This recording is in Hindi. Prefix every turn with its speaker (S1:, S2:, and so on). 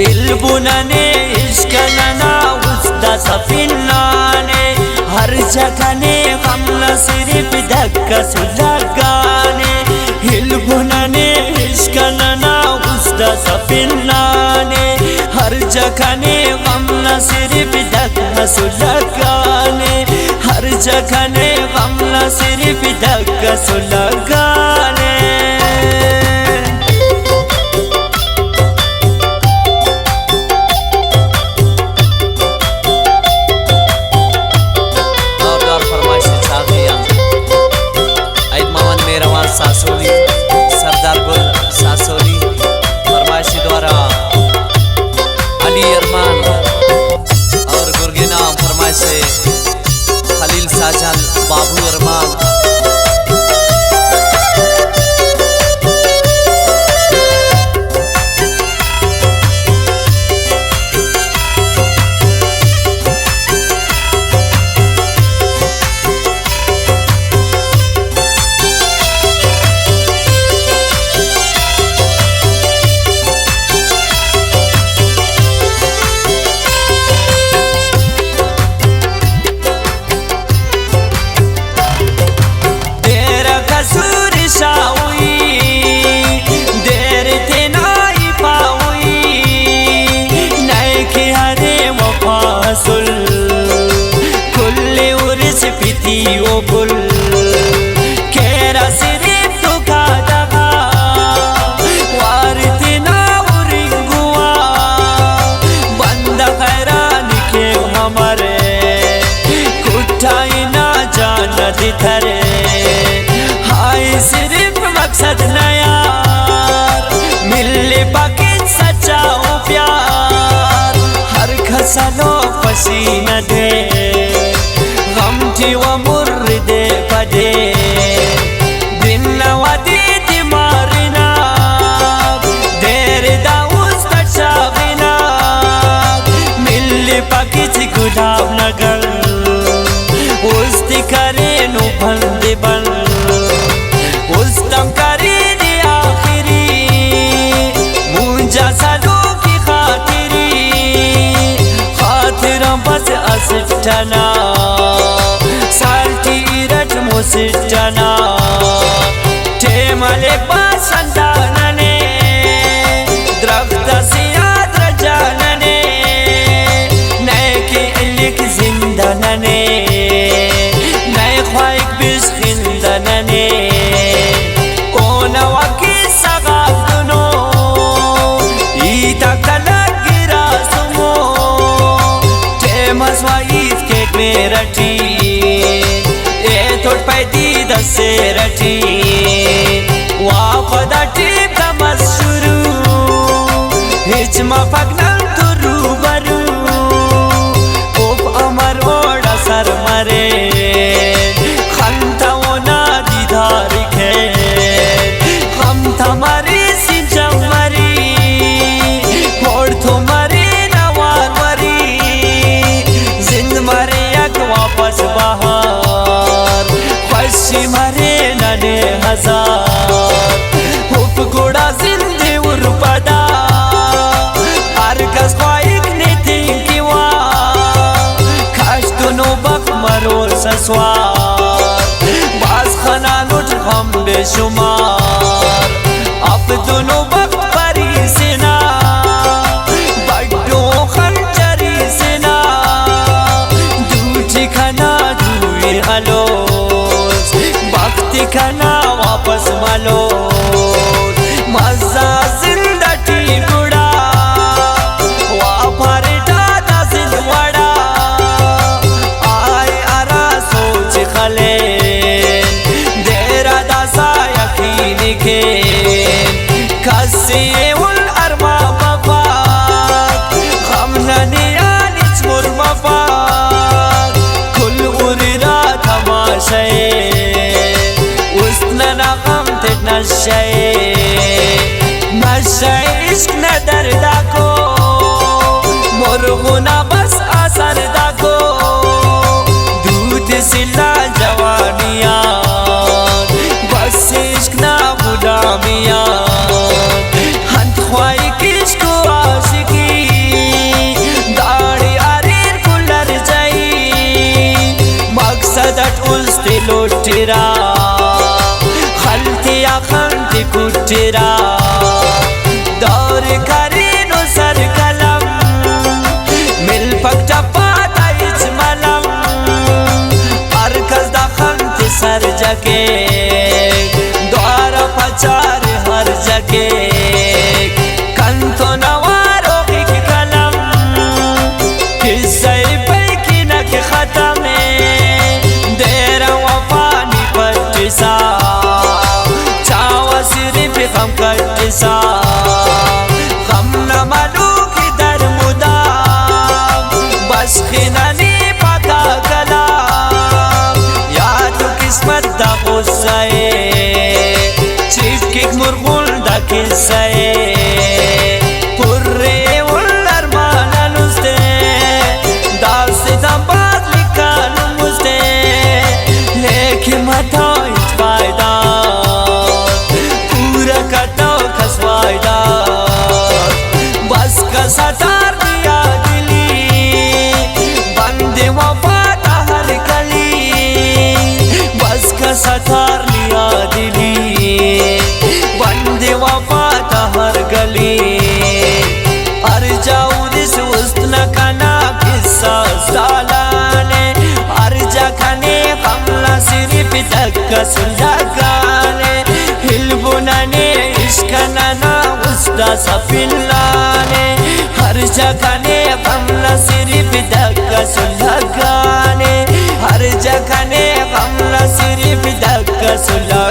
S1: इल्बुनने इश्कनना उस्ता सफिन्नाने हर जगह ने गमला सिर्फ धक्का सुलगाने इल्बुनने इश्कनना उस्ता सफिन्नाने हर जगह ने गमला सिर्फ धक्का सुलगाने हर जगह ने गमला सिर्फ धक्का सुलगाने सासोली सरदार गुल सासोली फरमाइशी द्वारा अली अरमान और गुरगिना फरमाइश खलील साजन बाबू अरमान। हाय सिर्फ मकसद न यार मिले बाकी सच्चा प्यार हर खसलो पसीना दे गम थी वो मुर्दे पदे दिन नवादी दिमारिना देर दाउस तचा बिना मिले बाकी थी गुलाब नगर उस्ती करे नु बंदे बन उस्तम करे दी आखिरी मुझा सालों की खातिरा बस असिटना साल्टी रट मुसिटना टेमले पासंदानने द्रफ्ता सियाद रजानने नए के इलिक जिंदानने खिंदनने ओना वाकी सगादनो ईता कला गिरा सुमो टेमस वाइफ केक में रटी ए थोड़ पैदी दसे रटी वाफदा टीप का मशरू हिचमा फगनल तुरु बरू ओप अमर ओड़ा सर मरे मरे नने हजार हुप गुड़ा जिंदे उर्पदा आरकस ख्वाइक ने थी वा खाश दोनों बक मरोल ससवार बास खना लुट हम बेशुमार अब दोनों बक परी सेना बड्डों खंजरी सेना दूठी खना दूर हलो खाना वापस मालो मजा जिंदा टी गुड़ा वापरे दादा जिंदवाड़ा आय आरा सोच खले देरा दासा यकीन के कसिए उल अरमा बाबा हमने यानिच मुर्मफा कुल उरिरा तमाशे नशे इश्क न दर्दा को मुर्गुना बस असर दाको दूध सिला जवानिया बस इश्क ना बुला मिया हंत ख्वाई किसको आशिकी तेरा दौर करीनो सर कलम मिल पक्टा पाता इच मलम अरकस दखंत सर जके द्वार पचार हर जके कंतो नवारो की कलम किस्से पैकी न के खत्म देरा वफानी पट्टिसा चावा सिर्फ गम कट्टिसा गम न मलू की दर मुदा बस खिनानी पता गला या तो किस्मत दा गुस्से चीज किक मुरगुल दा किस्से पुर्रे उल्लर माना नुस्ते दास्ते दंबाद लिकान मुस्ते लेकिन मता इच फायदा पूरा कटो खसवायदा बस का सतार दिया दिली बंदे वफा हर गली बस का सतार लिया दिली बंदे वफा हर गली अर जाऊ दिस उस्तन कना किस्सा सालाने अर जखने कमला सिर्फ धक्का सुलझाने हिलबुनाने इश्कना उस्ता सफिल्लाने हर जखने कमला सिर्फ धक्का सुलझाने हर जखने कमला सिर्फ धक्का सुलझाने